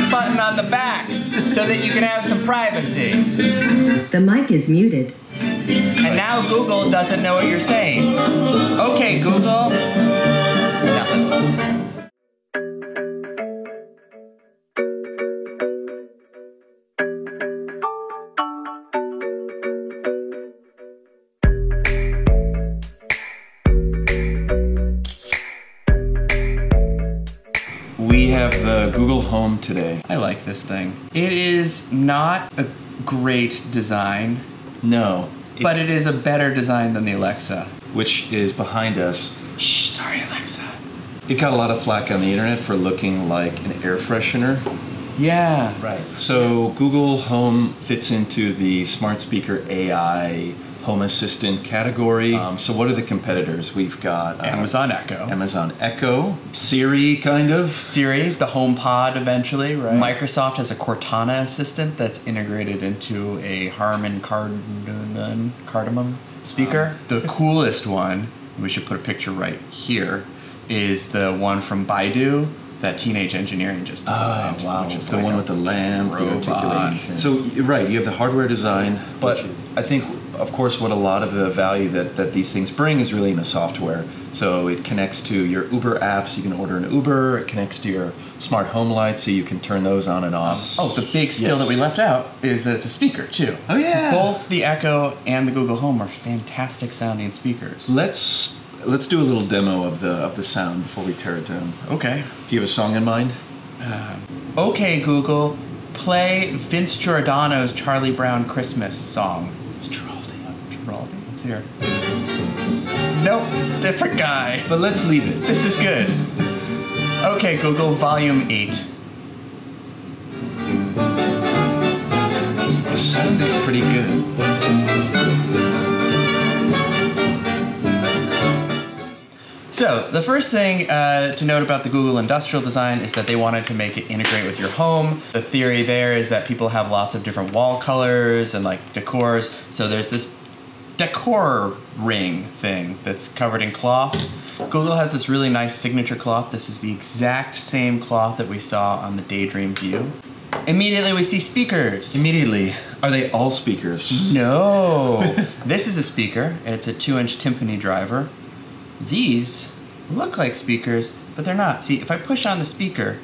mute button on the back so that you can have some privacy. The mic is muted. And now Google doesn't know what you're saying. Okay, Google. Nothing. We have the Google Home today. I like this thing. It is not a great design. No. But it is a better design than the Alexa. Which is behind us. Shh, sorry Alexa. It got a lot of flack on the internet for looking like an air freshener. Yeah. Right. So Google Home fits into the smart speaker AI home assistant category. So what are the competitors? We've got Amazon Echo. Amazon Echo, Siri kind of. Siri, the HomePod eventually, right? Microsoft has a Cortana assistant that's integrated into a Harman Kardamom speaker. The coolest one, we should put a picture right here, is the one from Baidu that Teenage Engineering just designed. Oh, wow. Which is the like one with the lamp, the articulation. So, right, you have the hardware design, but I think, of course, what a lot of the value that these things bring is really in the software. So it connects to your Uber apps, you can order an Uber, it connects to your smart home lights so you can turn those on and off. Oh, the big skill that we left out is that it's a speaker too. Oh yeah! Both the Echo and the Google Home are fantastic sounding speakers. Let's do a little demo of the sound before we tear it down. Okay. Do you have a song in mind? Okay, Google, play Vince Giordano's Charlie Brown Christmas song. It's Giraldi. Let's hear. Nope, different guy. But let's leave it. This is good. Okay, Google, volume 8. The sound is pretty good. So, the first thing to note about the Google industrial design is that they wanted to make it integrate with your home. The theory there is that people have lots of different wall colors and like decors. So there's this decor ring thing that's covered in cloth. Google has this really nice signature cloth. This is the exact same cloth that we saw on the Daydream View. Immediately we see speakers. Immediately. Are they all speakers? No. This is a speaker. It's a 2-inch timpani driver. These look like speakers, but they're not. See, if I push on the speaker,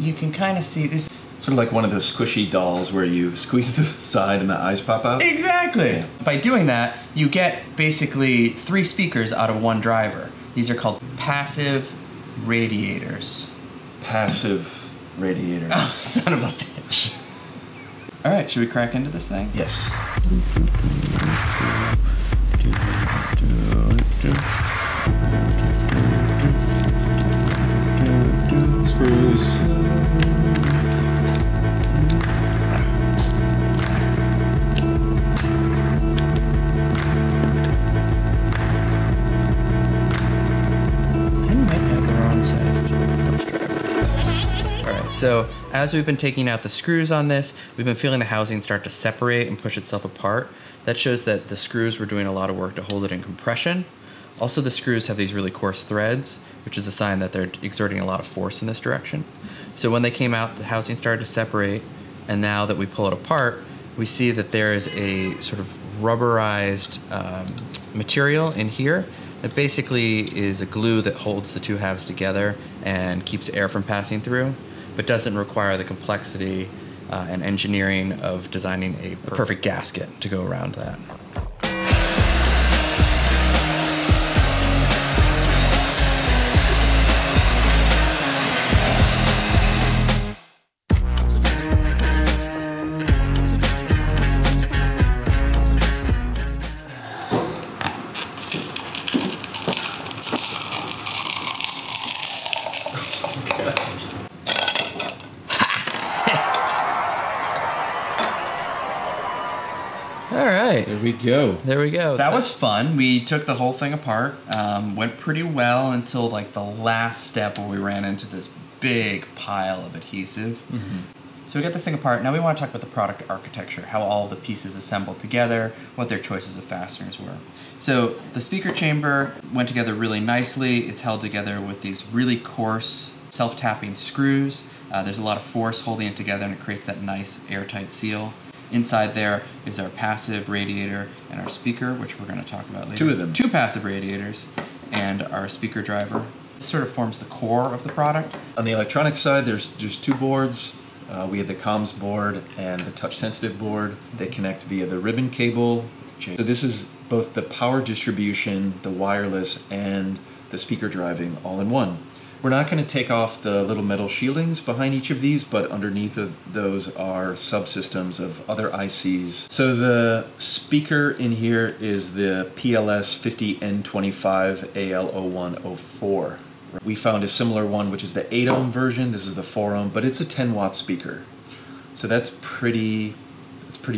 you can kind of see this. Sort of like one of those squishy dolls where you squeeze the side and the eyes pop out? Exactly! Yeah. By doing that, you get basically 3 speakers out of 1 driver. These are called passive radiators. Passive radiator. Oh, son of a bitch. All right, should we crack into this thing? Yes. Screws. So as we've been taking out the screws on this, we've been feeling the housing start to separate and push itself apart. That shows that the screws were doing a lot of work to hold it in compression. Also, the screws have these really coarse threads, which is a sign that they're exerting a lot of force in this direction. So when they came out, the housing started to separate, and now that we pull it apart, we see that there is a sort of rubberized material in here that basically is a glue that holds the 2 halves together and keeps air from passing through, but doesn't require the complexity and engineering of designing a perfect gasket to go around that. All right. There we go. There we go. That was fun. We took the whole thing apart. Went pretty well until like the last step where we ran into this big pile of adhesive. Mm-hmm. So we got this thing apart. Now we want to talk about the product architecture, how all the pieces assembled together, what their choices of fasteners were. So the speaker chamber went together really nicely. It's held together with these really coarse self-tapping screws. There's a lot of force holding it together, and it creates that nice airtight seal. Inside there is our passive radiator and our speaker, which we're going to talk about later. Two of them. Two passive radiators and our speaker driver. This sort of forms the core of the product. On the electronic side, there's two boards. We have the comms board and the touch-sensitive board. They connect via the ribbon cable. So this is both the power distribution, the wireless, and the speaker driving all in one. We're not going to take off the little metal shieldings behind each of these, but underneath of those are subsystems of other ICs. So the speaker in here is the PLS 50N25 AL0104. We found a similar one, which is the 8 ohm version. This is the 4 ohm, but it's a 10 watt speaker. So that's pretty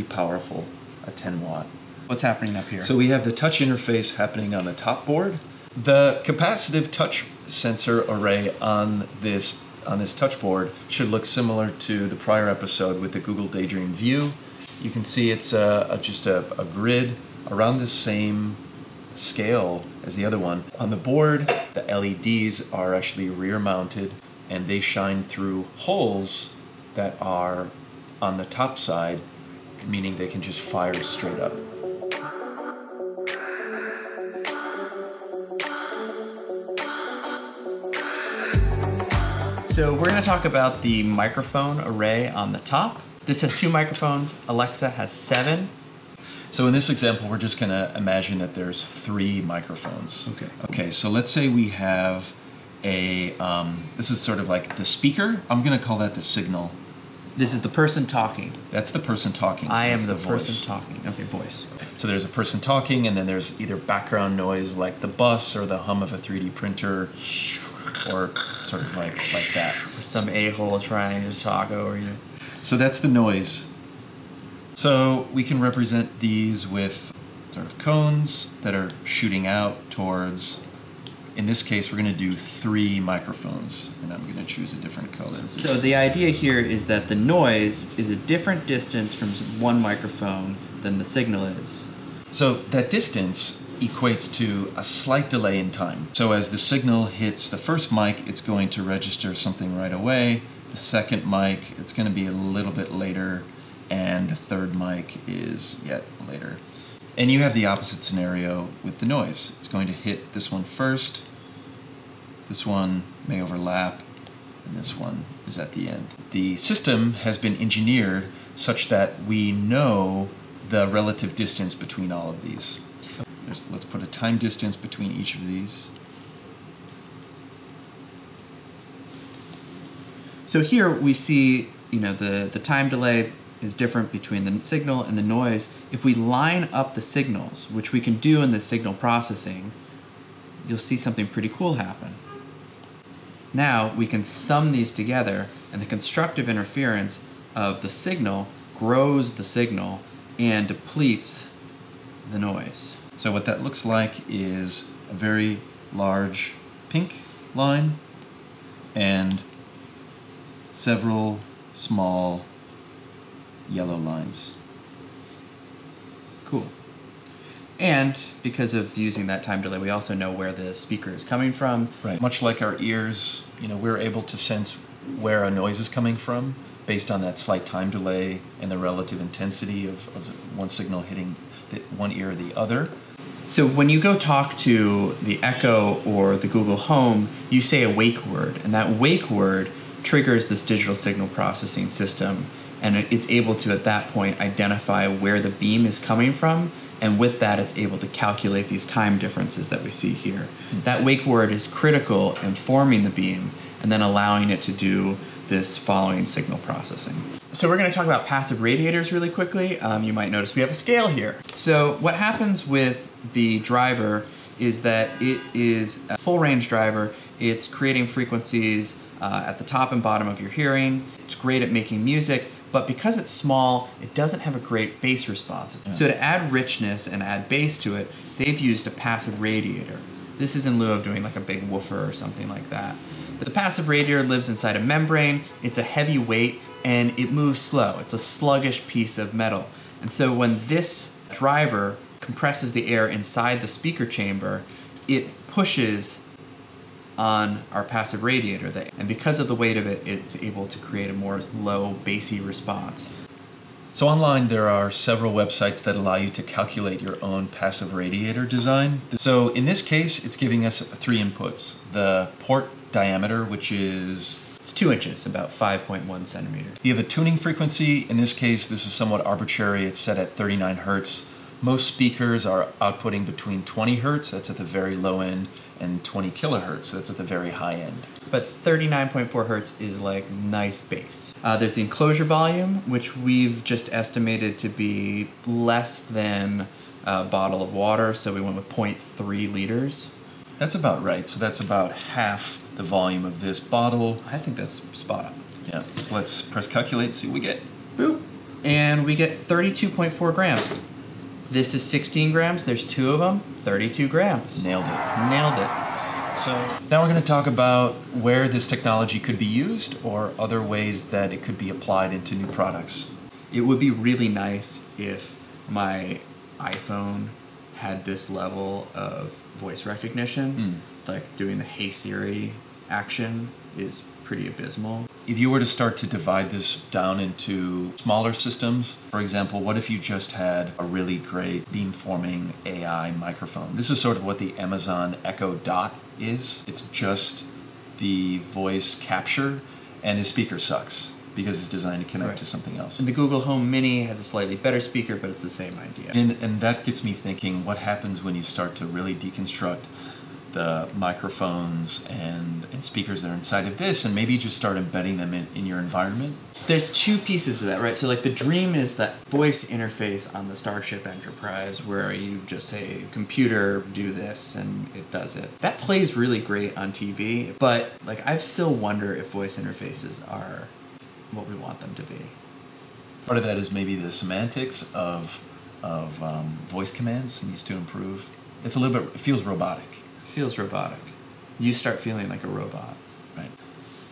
powerful, a 10 watt. What's happening up here? So we have the touch interface happening on the top board. The capacitive touch sensor array on this touch board should look similar to the prior episode with the Google Daydream View. You can see it's just a grid around the same scale as the other one. On the board, the LEDs are actually rear mounted, and they shine through holes that are on the top side, meaning they can just fire straight up. So we're going to talk about the microphone array on the top. This has 2 microphones. Alexa has 7. So in this example, we're just going to imagine that there's 3 microphones. Okay, so let's say we have this is sort of like the speaker. I'm going to call that the signal. This is the person talking. That's the person talking. So I am the voice. person talking. Okay, voice. So there's a person talking, and then there's either background noise like the bus or the hum of a 3D printer, or sort of like that. Or some a-hole trying to talk over you. So that's the noise. So we can represent these with sort of cones that are shooting out towards, in this case, we're going to do 3 microphones, and I'm going to choose a different color. So the idea here is that the noise is a different distance from one microphone than the signal is. So that distance equates to a slight delay in time. So as the signal hits the first mic, it's going to register something right away. The second mic, it's going to be a little bit later, and the third mic is yet later. And you have the opposite scenario with the noise. It's going to hit this one first, this one may overlap, and this one is at the end. The system has been engineered such that we know the relative distance between all of these. Let's put a time distance between each of these. So here we see, the time delay is different between the signal and the noise. If we line up the signals, which we can do in the signal processing, you'll see something pretty cool happen. Now we can sum these together, and the constructive interference of the signal grows the signal and depletes the noise. So what that looks like is a very large pink line and several small yellow lines. Cool. And because of using that time delay, we also know where the speaker is coming from. Right. Much like our ears, we're able to sense where a noise is coming from based on that slight time delay and the relative intensity of one signal hitting one ear or the other. So when you go talk to the Echo or the Google Home, you say a wake word, and that wake word triggers this digital signal processing system, and it's able to, at that point, identify where the beam is coming from, and with that, it's able to calculate these time differences that we see here. That wake word is critical in forming the beam, and then allowing it to do this following signal processing. So we're going to talk about passive radiators really quickly. You might notice we have a scale here. So what happens with the driver is that it is a full range driver. It's creating frequencies at the top and bottom of your hearing. It's great at making music, but because it's small, it doesn't have a great bass response. Yeah. So to add richness and add bass to it, they've used a passive radiator. This is in lieu of doing like a big woofer or something like that. The passive radiator lives inside a membrane. It's a heavy weight and it moves slow. It's a sluggish piece of metal. And so when this driver compresses the air inside the speaker chamber, it pushes on our passive radiator. And because of the weight of it, it's able to create a more low, bassy response. So online there are several websites that allow you to calculate your own passive radiator design. So in this case, it's giving us 3 inputs. The port diameter, which is... It's 2 inches, about 5.1 centimeters. You have a tuning frequency. In this case, this is somewhat arbitrary. It's set at 39 hertz. Most speakers are outputting between 20 hertz, that's at the very low end, and 20 kilohertz, that's at the very high end. But 39.4 hertz is like nice bass. There's the enclosure volume, which we've just estimated to be less than a bottle of water, so we went with 0.3 liters. That's about right. So that's about half the volume of this bottle. I think that's spot on. Yeah, so let's press calculate, see what we get. Boop. And we get 32.4 grams. This is 16 grams, there's 2 of them, 32 grams. Nailed it. Nailed it. So now we're going to talk about where this technology could be used or other ways that it could be applied into new products. It would be really nice if my iPhone had this level of voice recognition. Like doing the Hey Siri action is pretty abysmal. If you were to start to divide this down into smaller systems, for example, what if you just had a really great beamforming AI microphone? This is sort of what the Amazon Echo Dot is. It's just the voice capture, and the speaker sucks because it's designed to connect to something else. And the Google Home Mini has a slightly better speaker, but it's the same idea. And that gets me thinking, what happens when you start to really deconstruct the microphones and speakers that are inside of this, and maybe just start embedding them in your environment? There's 2 pieces to that, right? So like the dream is that voice interface on the Starship Enterprise where you just say, computer, do this, and it does it. That plays really great on TV, but like I still wonder if voice interfaces are what we want them to be. Part of that is maybe the semantics of voice commands needs to improve. It's a little bit, it feels robotic. Feels robotic. You start feeling like a robot. Right.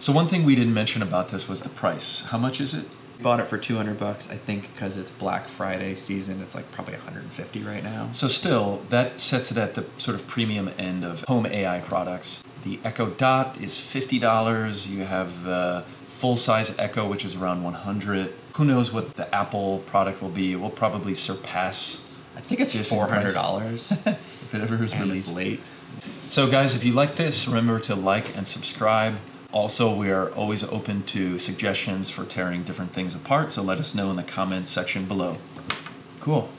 So one thing we didn't mention about this was the price. How much is it? Bought it for $200, I think, because it's Black Friday season. It's like probably $150 right now. So still, that sets it at the sort of premium end of home AI products. The Echo Dot is $50. You have the full-size Echo, which is around $100. Who knows what the Apple product will be? It will probably surpass. I think it's $400 if it ever is released. It's late. So guys, if you like this, remember to like and subscribe. Also, we are always open to suggestions for tearing different things apart, so let us know in the comments section below. Cool.